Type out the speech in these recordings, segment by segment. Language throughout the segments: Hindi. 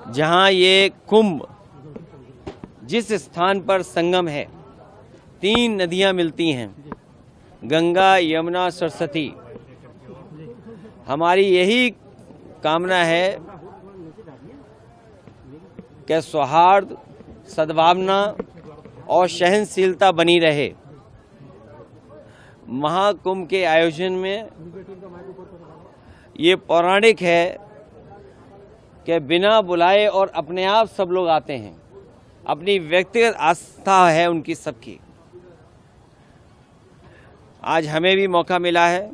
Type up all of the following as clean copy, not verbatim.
जहां ये कुंभ जिस स्थान पर संगम है, 3 नदियां मिलती हैं, गंगा, यमुना, सरस्वती। हमारी यही कामना है कि सौहार्द, सद्भावना और सहनशीलता बनी रहे। महाकुंभ के आयोजन में ये पौराणिक है कि बिना बुलाए और अपने आप सब लोग आते हैं। अपनी व्यक्तिगत आस्था है उनकी सबकी। आज हमें भी मौका मिला है।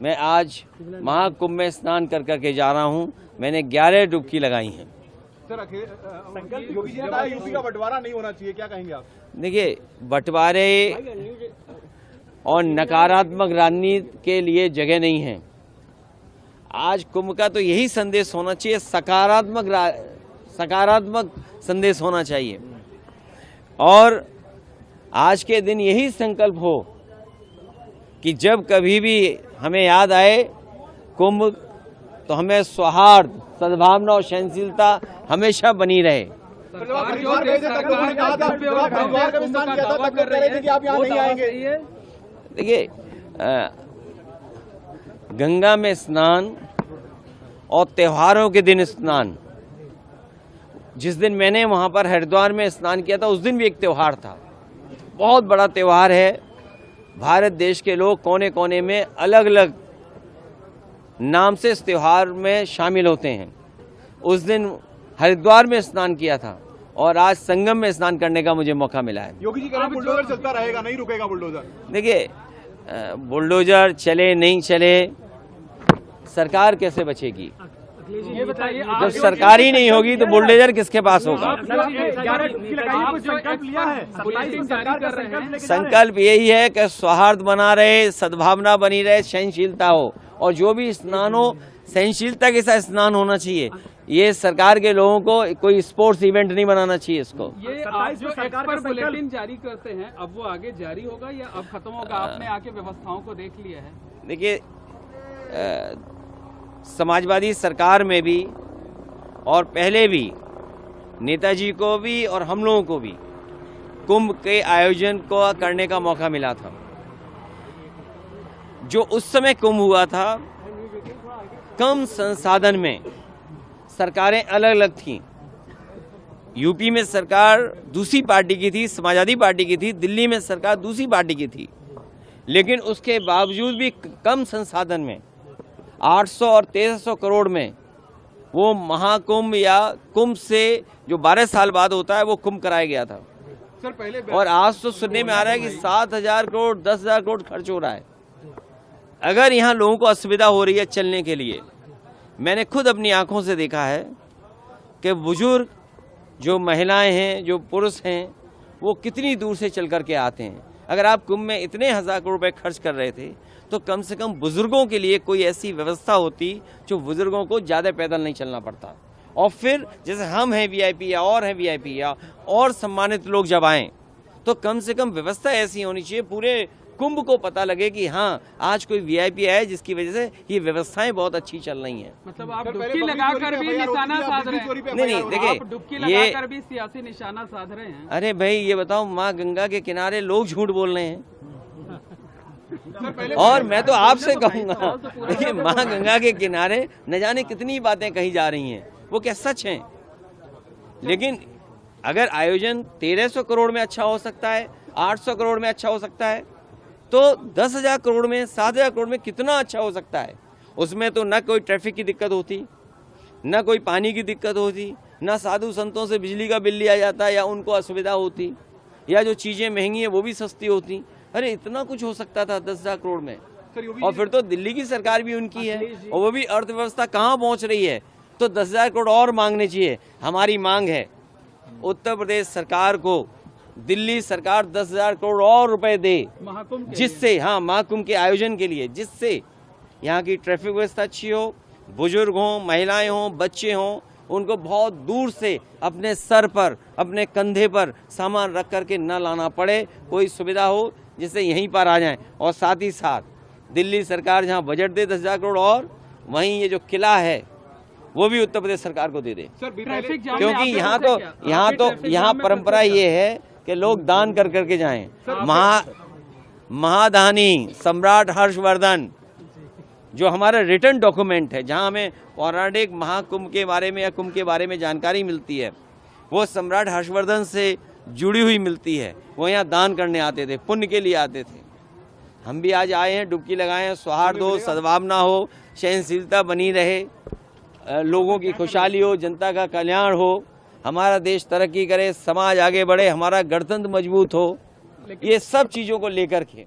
मैं आज महाकुंभ में स्नान कर करके जा रहा हूं। मैंने 11 डुबकी लगाई हैं। सर, योगी जी ने कहा यूपी का बंटवारा नहीं होना चाहिए, क्या कहेंगे आप? देखिए, बंटवारे और नकारात्मक राजनीति के लिए जगह नहीं है। आज कुंभ का तो यही संदेश होना चाहिए, सकारात्मक संदेश होना चाहिए। और आज के दिन यही संकल्प हो कि जब कभी भी हमें याद आए कुंभ, तो हमें सौहार्द, सद्भावना और सहनशीलता हमेशा बनी रहे। देखिए, गंगा में स्नान और त्योहारों के दिन स्नान, जिस दिन मैंने वहां पर हरिद्वार में स्नान किया था उस दिन भी एक त्यौहार था। बहुत बड़ा त्यौहार है। भारत देश के लोग कोने कोने में अलग अलग नाम से इस त्यौहार में शामिल होते हैं। उस दिन हरिद्वार में स्नान किया था और आज संगम में स्नान करने का मुझे मौका मिला है। योगी जी कह रहे हैं बुलडोजर चलता रहेगा, नहीं रुकेगा बुलडोजर। देखिए, बुलडोजर चले नहीं चले, सरकार कैसे बचेगी? ये बताइए, जब सरकार ही नहीं होगी तो बुलडोजर किसके पास होगा? संकल्प यही है कि सौहार्द बना रहे, सद्भावना बनी रहे, सहनशीलता हो, और जो भी स्नान हो सहनशीलता के साथ स्नान होना चाहिए। ये सरकार के लोगों को कोई स्पोर्ट्स इवेंट नहीं बनाना चाहिए इसको। ये आप जो एक्सपर्ट बुलेटिन जारी करते हैं, अब वो आगे जारी होगा या अब खत्म होगा? आपने आके व्यवस्थाओं को देख लिया है? देखिए, समाजवादी सरकार में भी और पहले भी नेताजी को भी और हम लोगों को भी कुंभ के आयोजन को करने का मौका मिला था। जो उस समय कुंभ हुआ था, कम संसाधन में सरकारें अलग अलग थीं। यूपी में सरकार दूसरी पार्टी की थी, समाजवादी पार्टी की थी। दिल्ली में सरकार दूसरी पार्टी की थी। लेकिन उसके बावजूद भी कम संसाधन में 800 और 1300 करोड़ में वो महाकुंभ या कुंभ से जो 12 साल बाद होता है वो कुंभ कराया गया था। सर, पहले और आज तो सुनने में आ रहा है कि 7,000 करोड़ 10,000 करोड़ खर्च हो रहा है। अगर यहाँ लोगों को असुविधा हो रही है चलने के लिए, मैंने खुद अपनी आंखों से देखा है कि बुजुर्ग, जो महिलाएं हैं, जो पुरुष हैं, वो कितनी दूर से चल करके आते हैं। अगर आप कुंभ में इतने 1,000 करोड़ रुपए खर्च कर रहे थे तो कम से कम बुजुर्गों के लिए कोई ऐसी व्यवस्था होती जो बुजुर्गों को ज़्यादा पैदल नहीं चलना पड़ता। और फिर जैसे हम हैं वीआईपी या और हैं वीआईपी या और सम्मानित लोग जब आएँ तो कम से कम व्यवस्था ऐसी होनी चाहिए, पूरे कुंभ को पता लगे कि हाँ, आज कोई वीआईपी आया जिसकी वजह से ये व्यवस्थाएं बहुत अच्छी चल रही हैं। मतलब आप डुबकी लगाकर भी निशाना साध रहे हैं? नहीं, देखिए, डुबकी लगाकर भी सियासी निशाना साध रहे हैं। अरे भाई, ये बताओ, माँ गंगा के किनारे लोग झूठ बोल रहे हैं। और मैं तो आपसे कहूंगा, देखिए, माँ गंगा के किनारे न जाने कितनी बातें कही जा रही हैं, वो क्या सच हैं? लेकिन अगर आयोजन 1300 करोड़ में अच्छा हो सकता है, 800 करोड़ में अच्छा हो सकता है, तो 10,000 करोड़ में, 7,000 करोड़ में कितना अच्छा हो सकता है? उसमें तो न कोई ट्रैफिक की दिक्कत होती, न कोई पानी की दिक्कत होती, न साधु संतों से बिजली का बिल लिया जाता या उनको असुविधा होती, या जो चीज़ें महंगी हैं वो भी सस्ती होती। अरे, इतना कुछ हो सकता था 10,000 करोड़ में। और फिर तो दिल्ली की सरकार भी उनकी है और वो भी अर्थव्यवस्था कहाँ पहुँच रही है, तो 10,000 करोड़ और मांगने चाहिए। हमारी मांग है उत्तर प्रदेश सरकार को दिल्ली सरकार 10,000 करोड़ और रुपए दे, जिससे, हाँ, महाकुंभ के आयोजन के लिए, जिससे यहाँ की ट्रैफिक व्यवस्था अच्छी हो, बुजुर्ग हों, महिलाएं हों, बच्चे हों, उनको बहुत दूर से अपने सर पर, अपने कंधे पर सामान रख करके न लाना पड़े, कोई सुविधा हो जिससे यहीं पर आ जाएं। और साथ ही साथ दिल्ली सरकार जहाँ बजट दे 10,000 करोड़, और वहीं ये जो किला है वो भी उत्तर प्रदेश सरकार को दे दे। ट्रैफिक जाम में क्योंकि आपके यहाँ साथ तो है क्या? यहाँ परंपरा ये है कि लोग दान कर करके जाएं। महादानी सम्राट हर्षवर्धन जो हमारा रिटर्न डॉक्यूमेंट है, जहाँ हमें पौराणिक महाकुंभ के बारे में या कुंभ के बारे में जानकारी मिलती है, वो सम्राट हर्षवर्धन से जुड़ी हुई मिलती है। वो यहाँ दान करने आते थे, पुण्य के लिए आते थे। हम भी आज आए हैं, डुबकी लगाए हैं, सौहार्द हो, सद्भावना हो, सहनशीलता बनी रहे, लोगों की खुशहाली हो, जनता का कल्याण हो, हमारा देश तरक्की करे, समाज आगे बढ़े, हमारा गणतंत्र मजबूत हो, ये सब चीज़ों को लेकर के